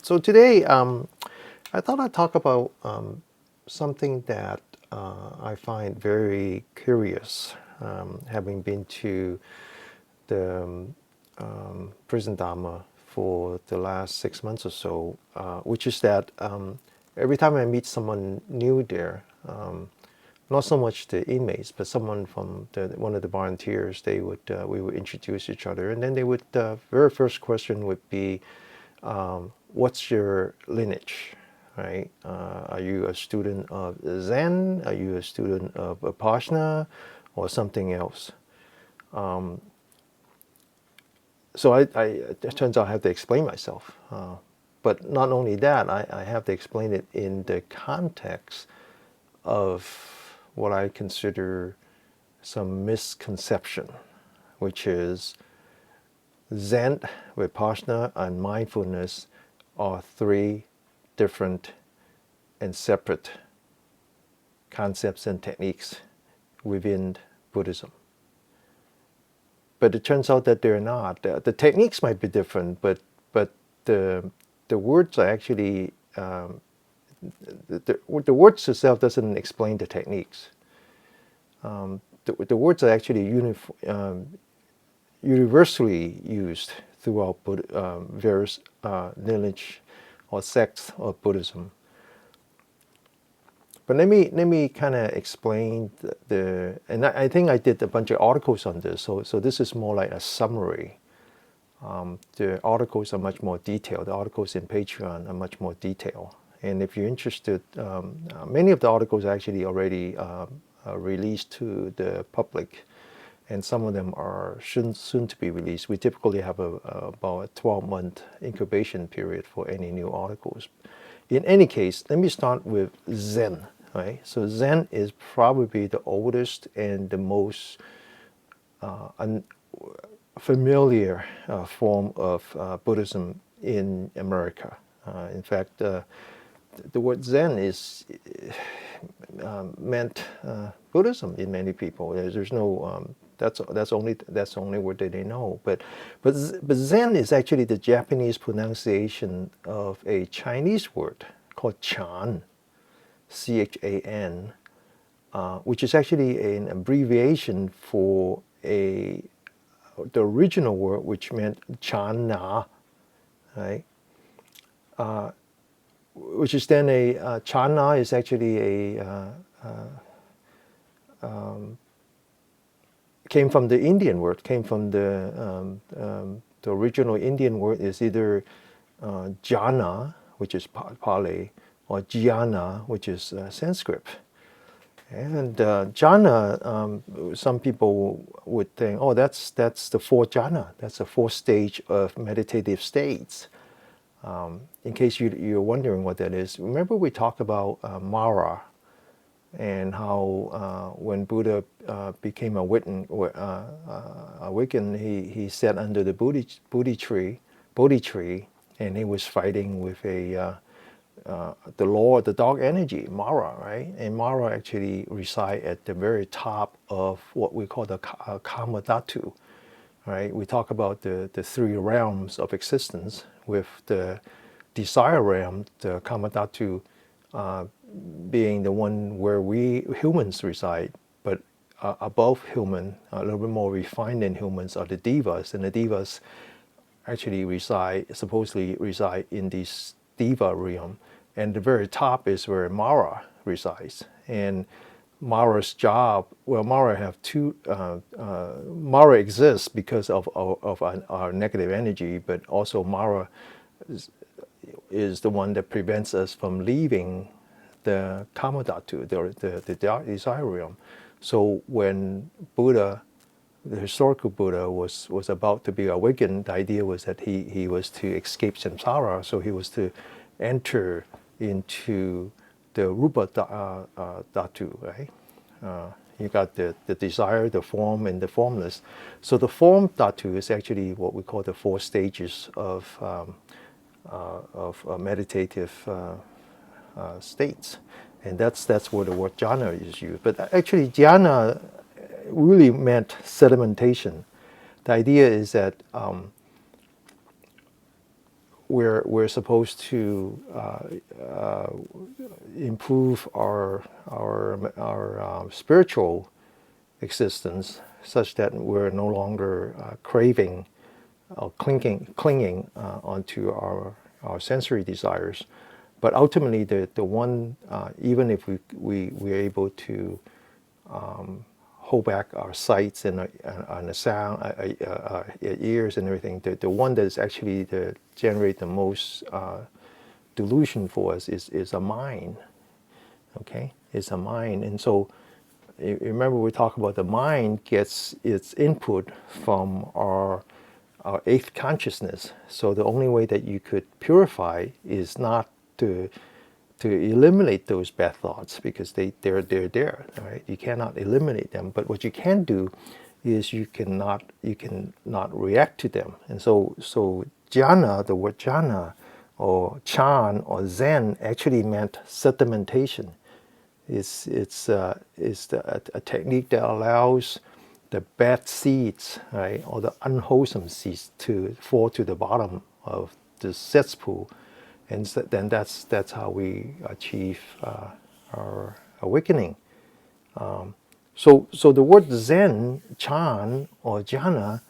So today, I thought I'd talk about something that I find very curious, having been to the prison Dharma for the last 6 months or so, which is that every time I meet someone new there, not so much the inmates, but someone from one of the volunteers, we would introduce each other, and then they would very first question would be, what's your lineage, right? Are you a student of Zen? Are you a student of Vipassana, or something else? So it turns out I have to explain myself. But not only that, I have to explain it in the context of what I consider some misconception, which is Zen, Vipassana, and mindfulness are three different and separate concepts and techniques within Buddhism. But it turns out that they're not. The techniques might be different, but the words are actually the words itself doesn't explain the techniques. The words are actually universally used throughout various lineage or sects of Buddhism. But let me kind of explain and I think I did a bunch of articles on this, so this is more like a summary. The articles are much more detailed. The articles in Patreon are much more detailed. And if you're interested, many of the articles are actually already released to the public, and some of them are soon to be released. We typically have about a 12-month incubation period for any new articles. In any case, let me start with Zen. Right? So Zen is probably the oldest and the most familiar form of Buddhism in America. In fact, the word Zen is meant Buddhism in many people. There's no that's only word that they know. But Zen is actually the Japanese pronunciation of a Chinese word called Chan, Chan, which is actually an abbreviation for the original word, which meant Chan-na, right? Which is then Chan-na is actually came from the Indian word, came from the original Indian word is either jhana, which is Pali, or jhana, which is Sanskrit. And jhana, some people would think, oh, that's the fourth jhana. That's the fourth stage of meditative states. In case you're wondering what that is, remember we talked about Mara and how when Buddha became awakened, he sat under the Bodhi tree, and he was fighting with the law, the dark energy, Mara, right? And Mara actually reside at the very top of what we call the Kama Dhatu, right? We talk about the three realms of existence, with the desire realm, the Kama Dhatu, being the one where we humans reside, but above human, a little bit more refined than humans, are the devas, and the devas actually supposedly reside in this Deva realm, and the very top is where Mara resides. And Mara's job, well, Mara exists because of our negative energy, but also Mara is the one that prevents us from leaving the Kama Dhatu, the desire realm. So when Buddha, the historical Buddha, was about to be awakened, the idea was that he was to escape samsara, so he was to enter into the Rupa Dhatu, right? You got the desire, the form, and the formless. So the form Dhatu is actually what we call the four stages of meditative states, and that's where the word jhana is used. But actually, jhana really meant sedimentation. The idea is that we're supposed to improve our spiritual existence, such that we're no longer craving or clinging onto our sensory desires. But ultimately, the one, even if we're able to hold back our sights and the sound, ears and everything, the one that is actually generate the most delusion for us is a mind. Okay, it's a mind. And so remember, we talk about the mind gets its input from our eighth consciousness. So the only way that you could purify is not to eliminate those bad thoughts, because they're there, right? You cannot eliminate them. But what you can do is you cannot react to them. And so jhana, the word jhana or chan or zen actually meant sedimentation. It's a technique that allows the bad seeds, right, or the unwholesome seeds to fall to the bottom of the cesspool, and then that's how we achieve our awakening. So the word Zen, Chan, or Jhana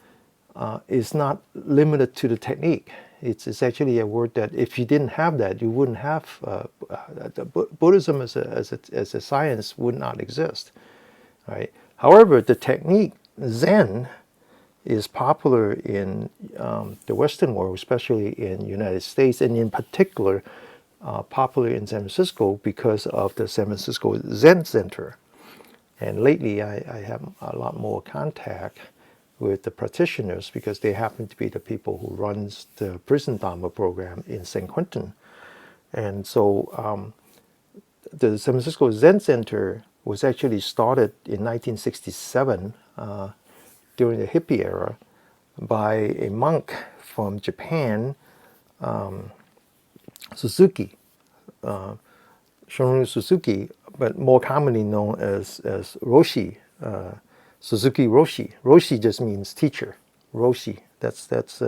is not limited to the technique. It's actually a word that if you didn't have that, you wouldn't have Buddhism as a science would not exist, right? However, the technique Zen is popular in the Western world, especially in the United States, and in particular popular in San Francisco because of the San Francisco Zen Center. And lately, I have a lot more contact with the practitioners because they happen to be the people who runs the Prison Dharma program in San Quentin. And so the San Francisco Zen Center was actually started in 1967 during the hippie era by a monk from Japan, Suzuki, Shunryu Suzuki, but more commonly known as Roshi, Suzuki Roshi. Roshi just means teacher. Roshi, that's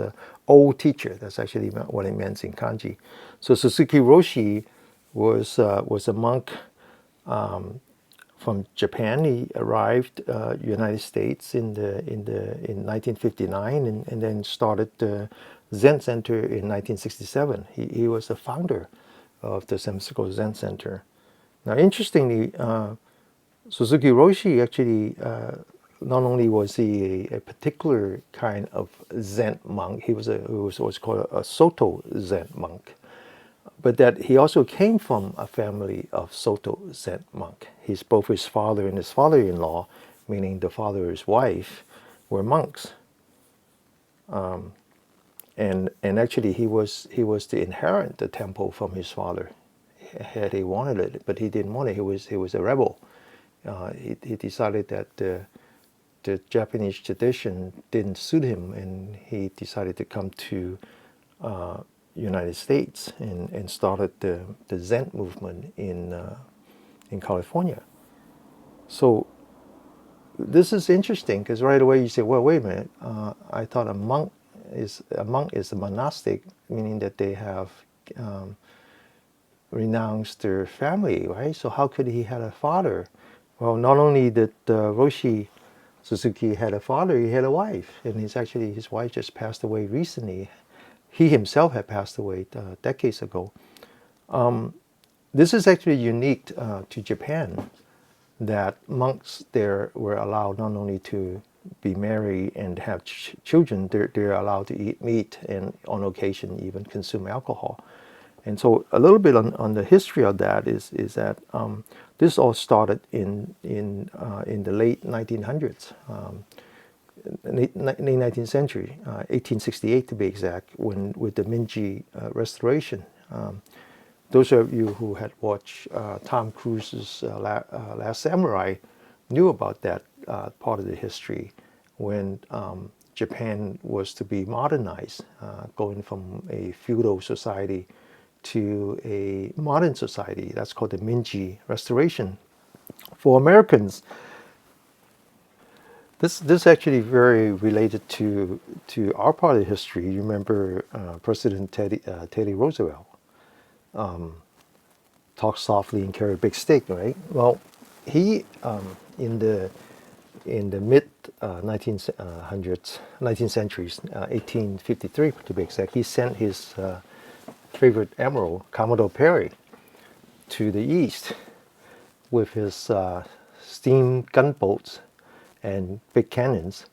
old teacher. That's actually what it means in kanji. So Suzuki Roshi was a monk from Japan. He arrived United States in 1959 and then started the Zen Center in 1967. He was the founder of the San Francisco Zen Center. Now, interestingly, Suzuki Roshi actually not only was he a particular kind of Zen monk, he was what's called a Soto Zen monk, but that he also came from a family of Soto Zen monk. Both his father and his father-in-law, meaning the father and his wife, were monks. And actually he was to inherit the temple from his father had he wanted it, but he didn't want it. He was a rebel. He decided that the Japanese tradition didn't suit him, and he decided to come to United States and started the Zen movement in California. So this is interesting because right away you say, well, wait a minute. I thought a monk is a monastic, meaning that they have renounced their family, right? So how could he have a father? Well, not only did Roshi Suzuki had a father, he had a wife, and his wife just passed away recently. He himself had passed away decades ago. This is actually unique to Japan, that monks there were allowed not only to be married and have children, they're allowed to eat meat and on occasion even consume alcohol. And so a little bit on the history of that is that this all started in the late 1900s, late 19th century, 1868 to be exact, with the Minji Restoration. Those of you who had watched Tom Cruise's Last Samurai knew about that part of the history when Japan was to be modernized, going from a feudal society to a modern society. That's called the Minji Restoration. For Americans, This actually very related to our part of history. You remember President Teddy Roosevelt talk softly and carry a big stick, right? Well, he in the mid 19th centuries, 1853 to be exact, he sent his favorite admiral, Commodore Perry, to the east with his steam gunboats and big cannons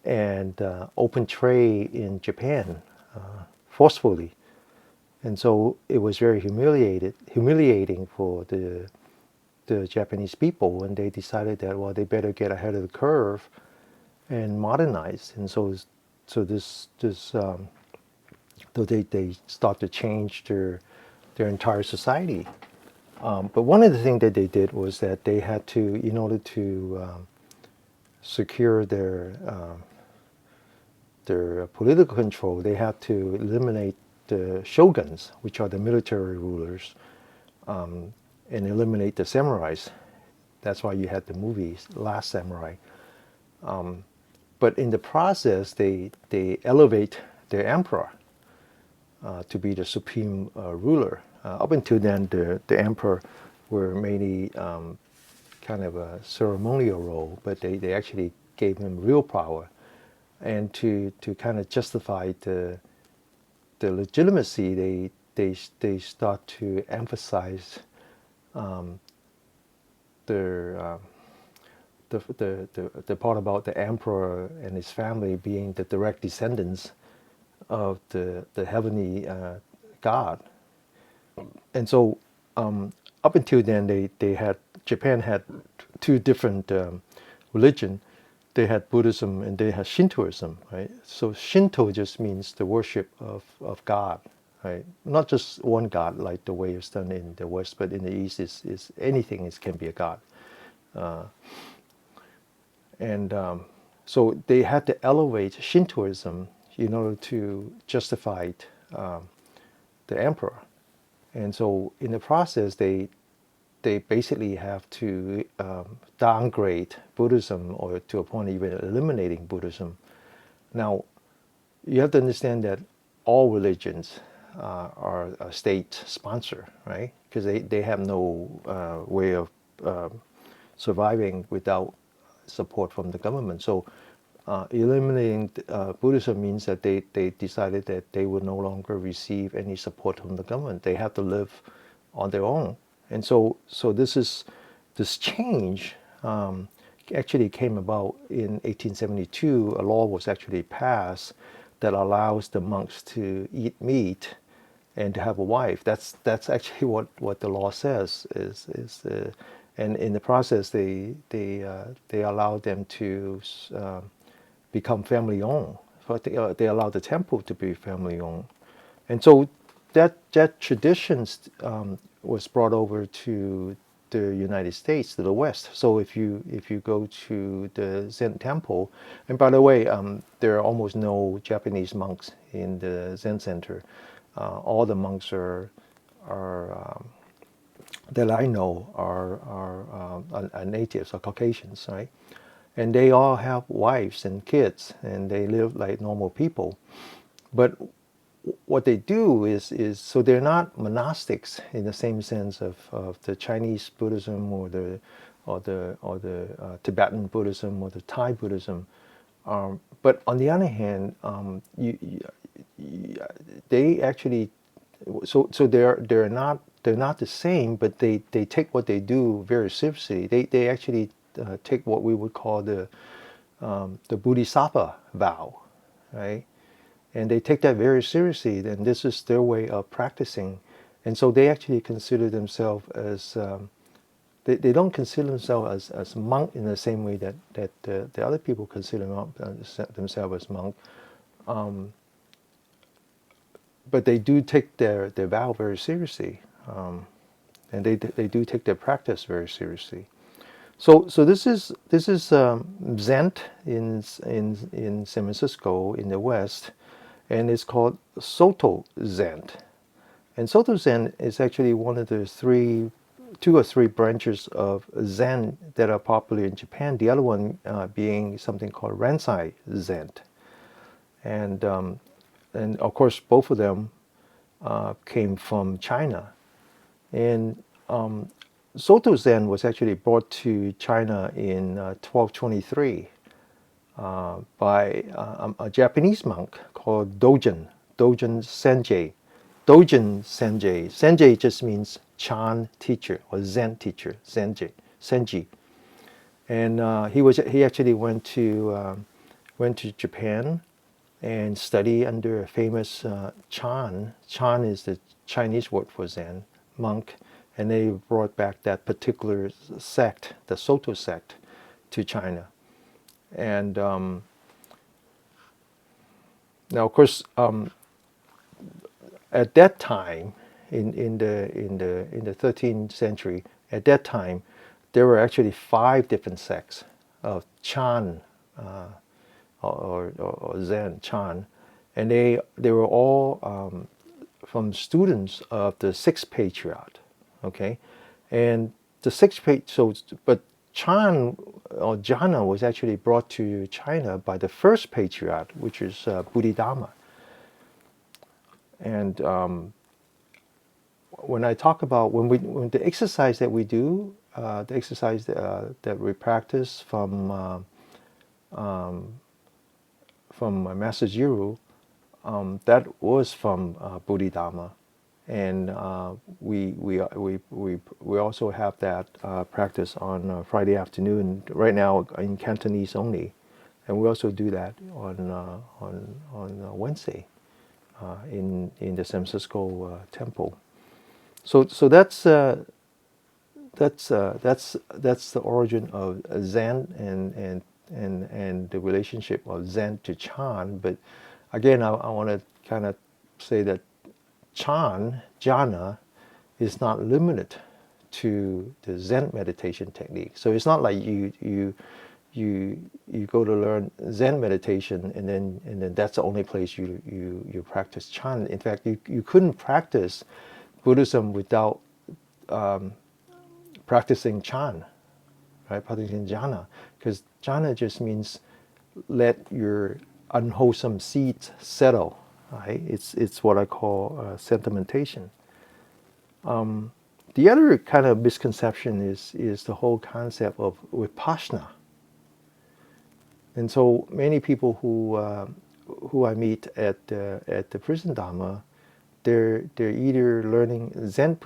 and open trade in Japan forcefully. And so it was very humiliating for the Japanese people, and they decided that, well, they better get ahead of the curve and modernize. And so they start to change their entire society. But one of the things that they did was that they had to, in order to secure their political control, they had to eliminate the shoguns, which are the military rulers, and eliminate the samurais. That's why you had the movies Last Samurai. But in the process, they elevate their emperor to be the supreme ruler. Up until then, the emperor were mainly kind of a ceremonial role, but they actually gave him real power. And to kind of justify the legitimacy, they start to emphasize the part about the emperor and his family being the direct descendants of the heavenly God. And so up until then, Japan had two different religion. They had Buddhism and they had Shintoism, right? So Shinto just means the worship of God, right? Not just one God like the way it's done in the West, but in the East is anything can be a God. So they had to elevate Shintoism in order to justify the emperor. And so in the process, they basically have to downgrade Buddhism, or to a point even eliminating Buddhism. Now, you have to understand that all religions are a state sponsor, right? Because they have no way of surviving without support from the government. So eliminating Buddhism means that they decided that they would no longer receive any support from the government. They have to live on their own. And so this change actually came about in 1872. A law was actually passed that allows the monks to eat meat and to have a wife. That's actually what the law says. And in the process, they allowed them to become family owned. They allowed the temple to be family owned, and so that tradition was brought over to the United States, to the West. So if you go to the Zen temple, and by the way, there are almost no Japanese monks in the Zen Center. All the monks are that I know are natives or Caucasians, right? And they all have wives and kids, and they live like normal people. But what they do is so they're not monastics in the same sense of the Chinese Buddhism or the Tibetan Buddhism or the Thai Buddhism. But on the other hand, they actually they're not the same, but they take what they do very seriously. They actually take what we would call the Bodhisattva Vow, right? And they take that very seriously, and this is their way of practicing. And so they actually consider themselves as, they don't consider themselves as monk in the same way that the other people consider themselves as monk. But they do take their vow very seriously. And they do take their practice very seriously. So this is Zen in San Francisco in the West, and it's called Soto Zen. And Soto Zen is actually one of the three two or three branches of Zen that are popular in Japan. The other one being something called Rensai Zen, and of course both of them came from China. And Soto Zen was actually brought to China in 1223 by a Japanese monk called Dogen Senjei. Dogen Senjei. Senjei just means Chan teacher or Zen teacher. Senji. And he actually went to Japan and studied under a famous Chan. Chan is the Chinese word for Zen monk, and they brought back that particular sect, the Soto sect, to China. And now, of course, at that time, in the 13th century, at that time, there were actually 5 different sects of Chan or Zen Chan, and they were all from students of the 6th patriarch. Okay, and the 6th but Chan or jhana was actually brought to China by the 1st patriarch, which is Bodhisattva. And when I talk about when the exercise that we do, the exercise that we practice from Master Jiru, that was from Bodhisattva, and we also have that practice on Friday afternoon. Right now in Cantonese only, and we also do that on Wednesday in the San Francisco temple. So that's the origin of Zen and the relationship of Zen to Chan. But again, I want to kind of say that Chan, jhana, is not limited to the Zen meditation technique. So it's not like you go to learn Zen meditation and then that's the only place you practice Chan. In fact, you couldn't practice Buddhism without practicing Chan, right? Practicing jhana, because jhana just means let your unwholesome seeds settle. Right? It's what I call sedimentation. The other kind of misconception is the whole concept of Vipassana. And so many people who I meet at the prison Dharma, they're either learning Zen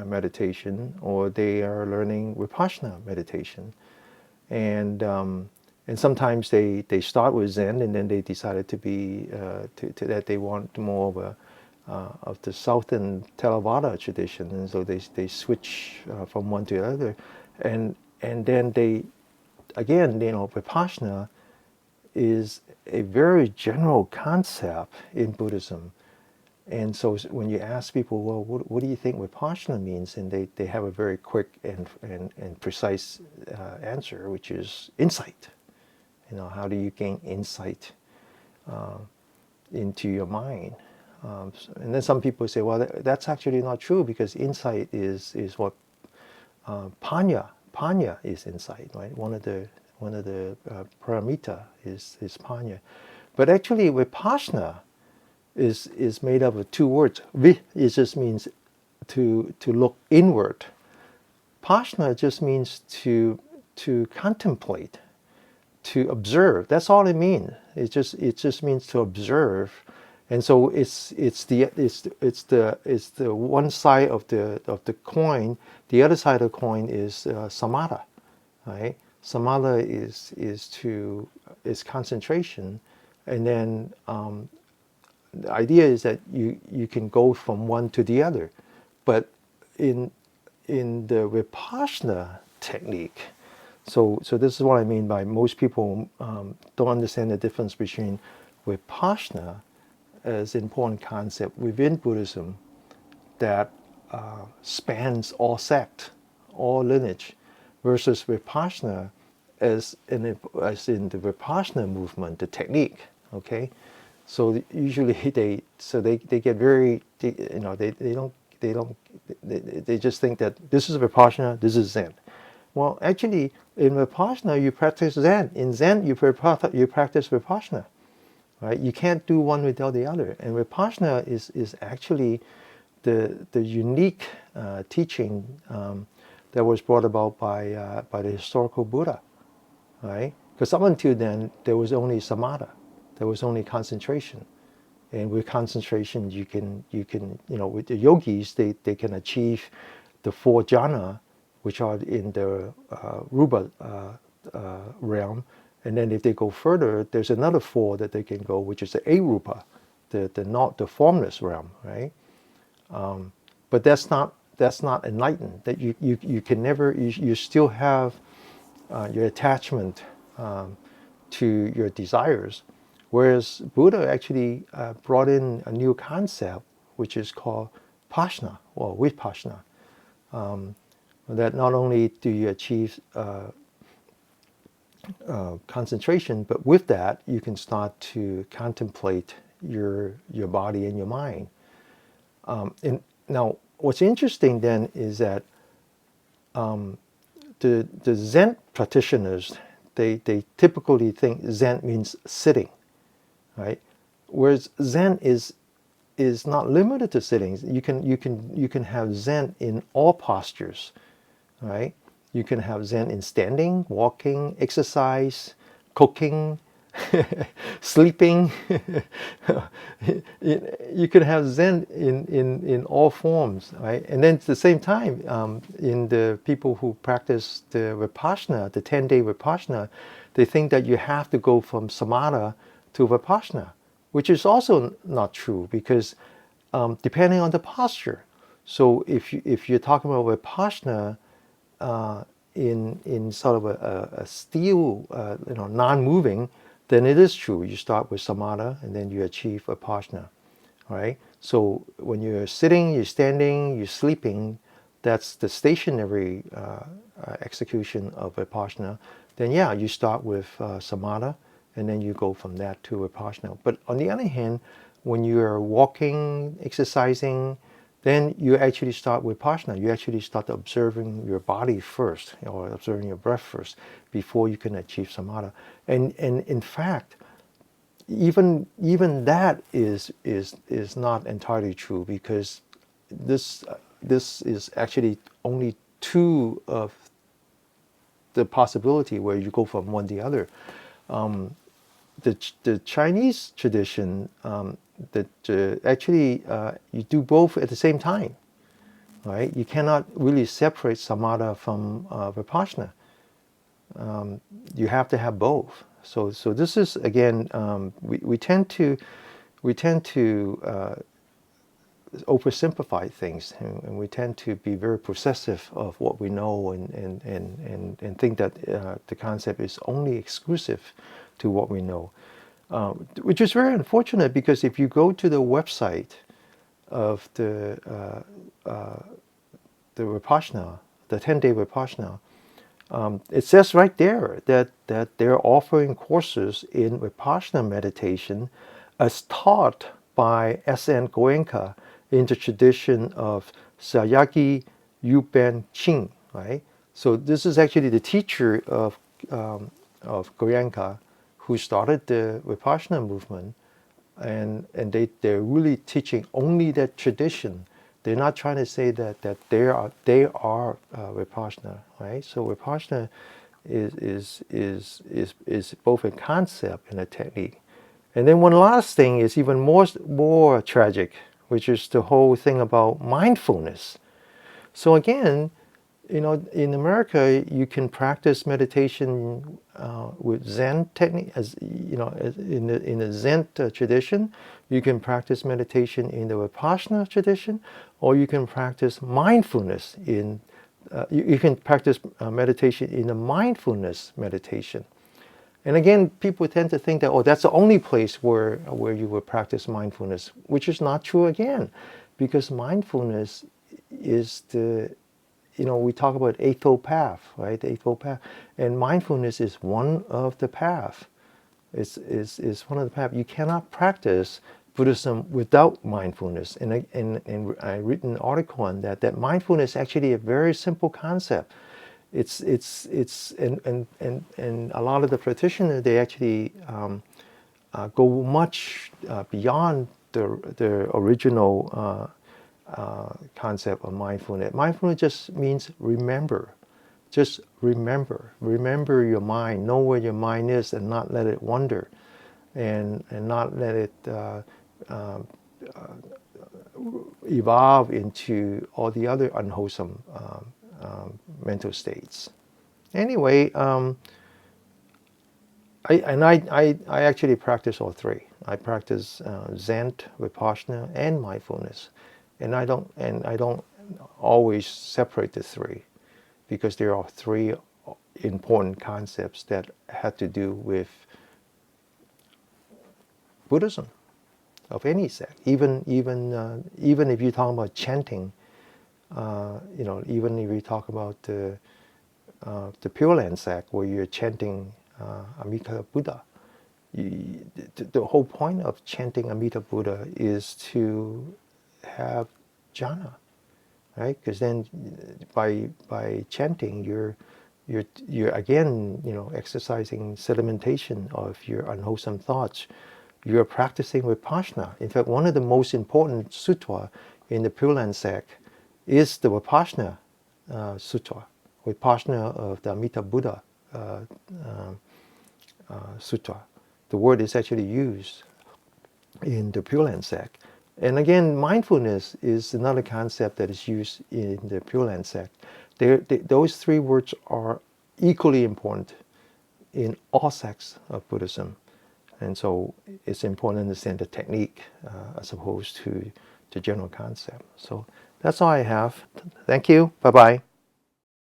meditation or they are learning Vipassana meditation, and sometimes they start with Zen and then they decided to be that they want more of the Southern Theravada tradition, and so they switch from one to the other, and then they again, Vipassana is a very general concept in Buddhism. And so when you ask people, well, what do you think Vipassana means? And they have a very quick and precise answer, which is insight. How do you gain insight into your mind? And then some people say, well, that's actually not true, because insight is what panya is insight, right? One of the paramita is panya. But actually Vipassana is made up of 2 words. Vi, it just means to look inward. Passana just means to contemplate, to observe. That's all it means. It just means to observe. And so it's the one side of the coin. The other side of the coin is samatha, right? Samatha is concentration, and then the idea is that you can go from one to the other. But in the Vipassana technique, so this is what I mean by most people don't understand the difference between Vipassana as an important concept within Buddhism that spans all sect, all lineage, versus Vipassana as in the Vipassana movement, the technique. Okay, so usually they get very, they don't they don't, they just think that this is Vipassana, this is Zen. Well, actually, in Vipassana, you practice Zen. In Zen, you practice Vipassana. Right? You can't do one without the other. And Vipassana is actually the unique teaching that was brought about by the historical Buddha. Right? Because up until then, there was only samatha, there was only concentration. And with concentration, you can with the yogis, they can achieve the 4 jhana, which are in the rupa realm. And then if they go further, there's another 4 that they can go, which is the arupa, the formless realm, right? But that's not enlightened. That you can never, you still have your attachment to your desires. Whereas Buddha actually brought in a new concept, which is called Pasna, or Vipassana. That not only do you achieve concentration, but with that you can start to contemplate your body and your mind. And now, what's interesting then is that the Zen practitioners, they typically think Zen means sitting. Right? Whereas Zen is not limited to sittings. You can have Zen in all postures, right? You can have Zen in standing, walking, exercise, cooking, sleeping. You can have Zen in all forms, right? And then at the same time, in the people who practice the Vipassana, the 10-day Vipassana, they think that you have to go from samatha to Vipassana, which is also not true, because depending on the posture. So if you're talking about Vipassana in sort of a still, non-moving, then it is true. You start with samatha and then you achieve Vipassana, right? So when you're sitting, you're standing, you're sleeping, that's the stationary execution of Vipassana. Then yeah, you start with samatha, and then you go from that to Vipassana. But on the other hand, when you're walking, exercising, then you actually start with Vipassana. You actually start observing your body first, or observing your breath first, before you can achieve samatha. And in fact, even that is not entirely true, because this is actually only 2 of the possibility where you go from one to the other. The Chinese tradition, actually you do both at the same time, right? You cannot really separate samatha from Vipassana. You have to have both. So this is, again, we tend to oversimplify things, and we tend to be very possessive of what we know, and think that the concept is only exclusive to what we know, which is very unfortunate, because if you go to the website of the Vipassana, the 10-day Vipassana, it says right there that they're offering courses in Vipassana meditation as taught by S.N. Goenka in the tradition of Sayagi Yuben Ching, right? So this is actually the teacher of Goenka, who started the Vipassana movement, and they're really teaching only that tradition. They're not trying to say that they are Vipassana, right? So Vipassana is both a concept and a technique. And then one last thing is even more tragic, which is the whole thing about mindfulness. So again, in America, you can practice meditation with Zen technique, in the Zen tradition. You can practice meditation in the Vipassana tradition, or you can practice mindfulness you can practice meditation in a mindfulness meditation. And again, people tend to think that, that's the only place where you will practice mindfulness, which is not true again, because mindfulness is we talk about Eightfold Path, right? The Eightfold Path. And mindfulness is one of the paths. It's one of the paths. You cannot practice Buddhism without mindfulness. And I written an article on that. That mindfulness is actually a very simple concept. It's and a lot of the practitioners, they actually go much beyond the original concept of mindfulness. Mindfulness just means remember. Just remember. Remember your mind. Know where your mind is and not let it wander. And not let it evolve into all the other unwholesome mental states. Anyway, I actually practice all three. I practice Zen, Vipassana, and mindfulness, and I don't always separate the three, because there are three important concepts that have to do with Buddhism of any sect. Even if you talk about chanting, even if you talk about the Pure Land sect where you're chanting Amida Buddha, the whole point of chanting Amida Buddha is to have jhana, right? Because then by chanting, you're again, exercising sedimentation of your unwholesome thoughts. You're practicing Vipassana. In fact, one of the most important sutta in the Pure Land sect is the Vipassana sutta, Vipassana of the Amida Buddha sutta. The word is actually used in the Pure Land sect. And again, mindfulness is another concept that is used in the Pure Land sect. Those three words are equally important in all sects of Buddhism. And so it's important to understand the technique as opposed to the general concept. So that's all I have. Thank you. Bye-bye.